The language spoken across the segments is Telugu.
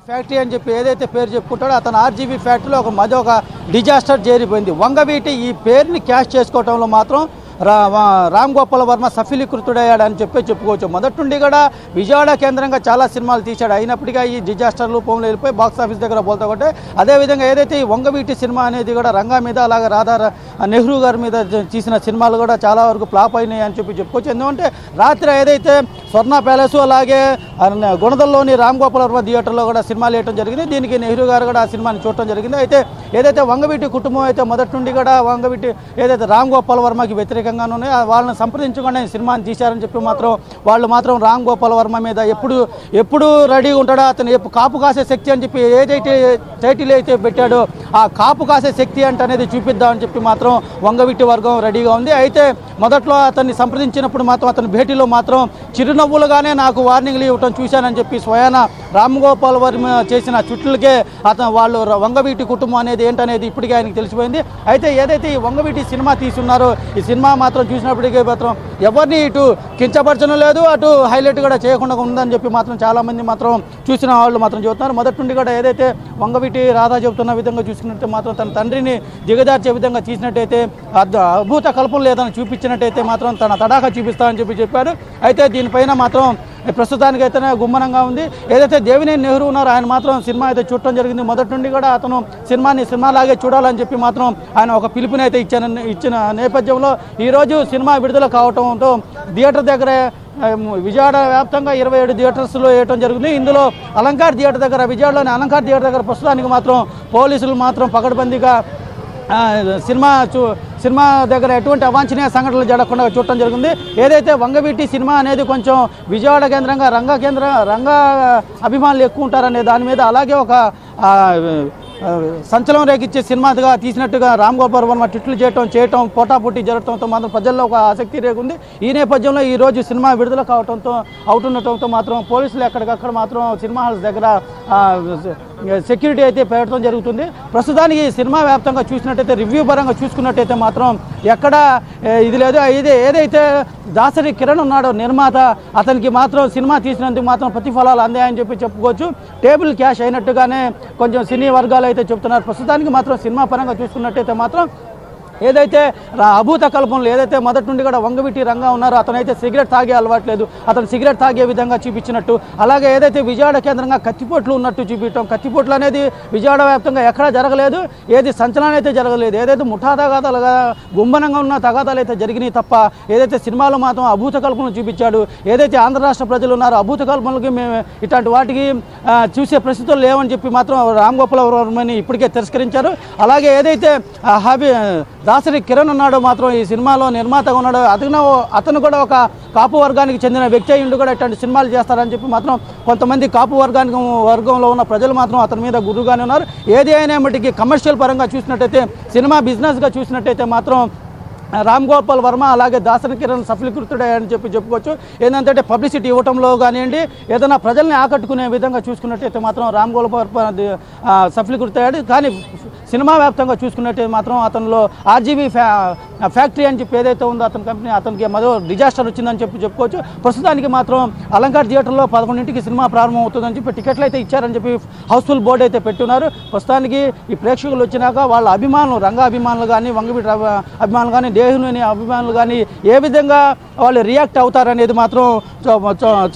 ఫ్యాక్టరీ అని చెప్పి ఏదైతే పేరు చెప్పుకుంటాడో అతను ఆర్జీబీ ఫ్యాక్టరీలో ఒక డిజాస్టర్ జరిగిపోయింది. వంగవీటి ఈ పేరుని క్యాష్ చేసుకోవడంలో మాత్రం రామ్ గోపాల్ వర్మ సఫలీకృతుడయ్యాడని చెప్పుకోవచ్చు. మొదటి నుండి కూడా విజయవాడ కేంద్రంగా చాలా సినిమాలు తీశాడు. అయినప్పటికీ ఈ డిజాస్టర్ రూపంలో వెళ్ళిపోయి బాక్స్ ఆఫీస్ దగ్గర బోల్తా కొట్టే. అదేవిధంగా ఏదైతే ఈ వంగవీటి సినిమా అనేది కూడా రంగా మీద అలాగే రాధా నెహ్రూ గారి మీద తీసిన సినిమాలు కూడా చాలా వరకు ఫ్లాప్ అయినాయి అని చెప్పుకోవచ్చు. ఎందుకంటే రాత్రి ఏదైతే స్వర్ణ ప్యాలెస్ అలాగే గుణదల్లోని రామ్ గోపాల్ వర్మ థియేటర్లో కూడా సినిమాలు వేయడం జరిగింది. దీనికి నెహ్రూ గారు కూడా ఆ సినిమాని చూడటం జరిగింది. అయితే ఏదైతే వంగవీటి కుటుంబం అయితే మొదటి నుండి కూడా వంగవీటి ఏదైతే రామ్ గోపాల్ వర్మకి వ్యతిరేకంగానే వాళ్ళని సంప్రదించకుండా సినిమాని తీశారని చెప్పి వాళ్ళు మాత్రం రామ్ గోపాల్ వర్మ మీద ఎప్పుడు రెడీగా ఉంటాడో అతను కాపు కాసే శక్తి అని చెప్పి ఏదైతే టైటిల్ అయితే పెట్టాడో ఆ కాపు కాసే శక్తి అనేది చూపిద్దామని చెప్పి మాత్రం వంగవీటి వర్గం రెడీగా ఉంది. అయితే మొదట్లో అతన్ని సంప్రదించినప్పుడు మాత్రం అతని భేటీలో మాత్రం చిరునవ్వులుగానే నాకు వార్నింగ్లు ఇవ్వటం చూశానని చెప్పి స్వయాన రామ్ గోపాల్ వర్మ చేసిన చుట్లకే వాళ్ళు వంగవీటి కుటుంబం అనేది ఏంటనేది ఇప్పటికే ఆయనకు తెలిసిపోయింది. అయితే ఏదైతే ఈ వంగవీటి సినిమా తీసున్నారో ఈ సినిమా మాత్రం చూసినప్పటికీ మాత్రం ఎవరిని ఇటు కించపరచడం లేదు, అటు హైలైట్ కూడా చేయకుండా ఉందని చెప్పి మాత్రం చాలామంది మాత్రం చూసిన వాళ్ళు మాత్రం చెబుతున్నారు. మొదటి నుండి కూడా ఏదైతే వంగవీటి రాధా చెబుతున్న విధంగా చూసుకున్నట్టే మాత్రం తన తండ్రిని దిగజార్చే విధంగా తీసినట్టయితే అద్భుత కల్పన లేదని చూపించినట్టయితే మాత్రం తన తడాఖా చూపిస్తామని చెప్పారు. అయితే దీనిపైన మాత్రం ప్రస్తుతానికైతేనే గుమ్మనంగా ఉంది. ఏదైతే దేవినేని నెహ్రూ ఉన్నారో ఆయన మాత్రం సినిమా అయితే చూడటం జరిగింది. మొదటి నుండి కూడా అతను సినిమాలాగే చూడాలని చెప్పి మాత్రం ఆయన ఒక పిలుపునైతే ఇచ్చిన నేపథ్యంలో ఈరోజు సినిమా విడుదల కావడంతో థియేటర్ దగ్గర విజయవాడ వ్యాప్తంగా 27 థియేటర్స్లో వేయటం జరిగింది. ఇందులో అలంకార్ థియేటర్ దగ్గర విజయవాడలోని అలంకార్ థియేటర్ దగ్గర ప్రస్తుతానికి మాత్రం పోలీసులు మాత్రం పకడ్బందీగా సినిమా దగ్గర ఎటువంటి అవాంఛనీయ సంఘటనలు జరగకుండా చూడటం జరిగింది. ఏదైతే వంగవీటి సినిమా అనేది కొంచెం విజయవాడ కేంద్రంగా రంగా అభిమానులు ఎక్కువ ఉంటారనే దాని మీద అలాగే ఒక సంచలనం రేకిచ్చే సినిమాగా తీసినట్టుగా రామ్ గోపాల్ వర్మ ట్విట్లు చేయటం పోటాపోటీ జరగడంతో మాత్రం ప్రజల్లో ఒక ఆసక్తి రేగుంది. ఈ నేపథ్యంలో ఈరోజు సినిమా విడుదల అవుతుండటంతో మాత్రం పోలీసులు ఎక్కడికక్కడ మాత్రం సినిమా హాల్స్ దగ్గర సెక్యూరిటీ అయితే పెట్టడం జరుగుతుంది. ప్రస్తుతానికి సినిమా వ్యాప్తంగా చూసినట్టయితే రివ్యూ పరంగా చూసుకున్నట్టయితే మాత్రం ఎక్కడ ఇది లేదు. ఏదైతే దాసరి కిరణ్ ఉన్నాడో నిర్మాత అతనికి మాత్రం సినిమా తీసినందుకు మాత్రం ప్రతిఫలాలు అందాయని చెప్పుకోవచ్చు. టేబుల్ క్యాష్ అయినట్టుగానే కొంచెం సినీ వర్గాలు అయితే చెప్తున్నారు. ప్రస్తుతానికి మాత్రం సినిమా పరంగా చూసుకున్నట్టయితే మాత్రం ఏదైతే అభూత కల్పనలు ఏదైతే మొదటి నుండి కూడా వంగవీటి రంగా ఉన్నారో అతనైతే సిగరెట్ తాగే అలవాట్లేదు, అతను సిగరెట్ తాగే విధంగా చూపించినట్టు, అలాగే ఏదైతే విజయవాడ కేంద్రంగా కత్తిపోట్లు ఉన్నట్టు చూపించడం, కత్తిపోట్లు అనేది విజయవాడ వ్యాప్తంగా ఎక్కడా జరగలేదు, ఏది సంచలనం అయితే జరగలేదు. ఏదైతే ముఠా తగాదాలుగా గుంభనంగా ఉన్న తగాదాలు అయితే జరిగినాయి తప్ప ఏదైతే సినిమాలో మాత్రం అభూత కల్పనలు చూపించాడు. ఏదైతే ఆంధ్ర రాష్ట్ర ప్రజలు ఉన్నారో అభూత కల్పనలకి మేము ఇట్లాంటి వాటికి చూసే పరిస్థితులు లేవని చెప్పి మాత్రం రామ్ గోపాల్ వర్మని ఇప్పటికే తిరస్కరించారు. అలాగే ఏదైతే దాసరి కిరణ్ ఉన్నాడో మాత్రం ఈ సినిమాలో నిర్మాతగా ఉన్నాడో అతను కూడా ఒక కాపు వర్గానికి చెందిన వ్యక్తి అయ్యిండు కూడా ఇట్లాంటి సినిమాలు చేస్తారని చెప్పి మాత్రం కొంతమంది కాపు వర్గంలో ఉన్న ప్రజలు మాత్రం అతని మీద గురుగానే ఉన్నారు. ఏది అయినప్పటికీ కమర్షియల్ పరంగా చూసినట్టయితే సినిమా బిజినెస్గా చూసినట్టయితే మాత్రం రామ్ గోపాల్ వర్మ అలాగే దాసరి కిరణ్ సఫలీకృతుడని చెప్పుకోవచ్చు. ఏంటంటే పబ్లిసిటీ ఇవ్వటంలో కానివ్వండి, ఏదైనా ప్రజల్ని ఆకట్టుకునే విధంగా చూసుకున్నట్టయితే మాత్రం రామ్ గోపాల్ వర్మ సఫలీకృతయ్యాడు. కానీ సినిమా వ్యాప్తంగా చూసుకున్నట్టయితే మాత్రం అతనిలో ఆర్జీబీ ఫ్యాక్టరీ అని చెప్పి ఏదైతే ఉందో అతని కంపెనీ అతనికి మరో డిజాస్టర్ వచ్చిందని చెప్పుకోవచ్చు. ప్రస్తుతానికి మాత్రం అలంకార్ థియేటర్లో 11ంటికి సినిమా ప్రారంభం అవుతుందని చెప్పి టికెట్లు అయితే ఇచ్చారని చెప్పి హౌస్ఫుల్ బోర్డు అయితే పెట్టున్నారు. ప్రస్తుతానికి ఈ ప్రేక్షకులు వచ్చినాక వాళ్ళ అభిమానులు రంగా అభిమానులు కానీ వంగవీటి అభిమానులు కానీ దేహుని అభిమానులు కానీ ఏ విధంగా వాళ్ళు రియాక్ట్ అవుతారనేది మాత్రం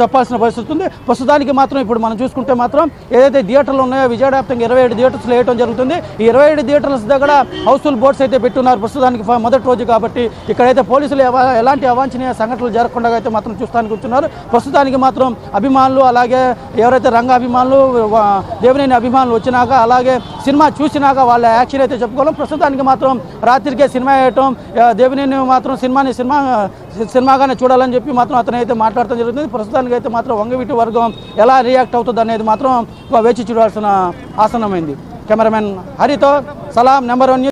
చెప్పాల్సిన పరిస్థితి ఉంది. ప్రస్తుతానికి మాత్రం ఇప్పుడు మనం చూసుకుంటే మాత్రం ఏదైతే థియేటర్లు ఉన్నాయో విజయవాడ వ్యాప్తంగా 27 థియేటర్స్లో వేయడం జరుగుతుంది. ఈ 27 థియేటర్స్ దగ్గర హౌస్ఫుల్ బోర్డ్స్ అయితే పెట్టున్నారు ప్రస్తుతానికి మొదటి రోజు కాబట్టి. ఇక్కడైతే పోలీసులు ఎలాంటి అవాంఛనీయ సంఘటనలు జరగకుండా అయితే మాత్రం చూస్తానికి కూర్చున్నారు. ప్రస్తుతానికి మాత్రం అభిమానులు అలాగే ఎవరైతే రంగ అభిమానులు దేవినేని అభిమానులు వచ్చినాక అలాగే సినిమా చూసినాక వాళ్ళ యాక్షన్ అయితే చెప్పుకోవాలి. ప్రస్తుతానికి మాత్రం రాత్రికే సినిమా వేయటం దేవినేని మాత్రం సినిమాగానే చూడాలని చెప్పి మాత్రం అతనైతే మాట్లాడటం జరుగుతుంది. ప్రస్తుతానికి అయితే మాత్రం వంగవీటి వర్గం ఎలా రియాక్ట్ అవుతుంది అనేది మాత్రం వేచి చూడాల్సిన ఆసనమైంది. కెమెరామెన్ హరితో సలాం, నెంబర్ 1.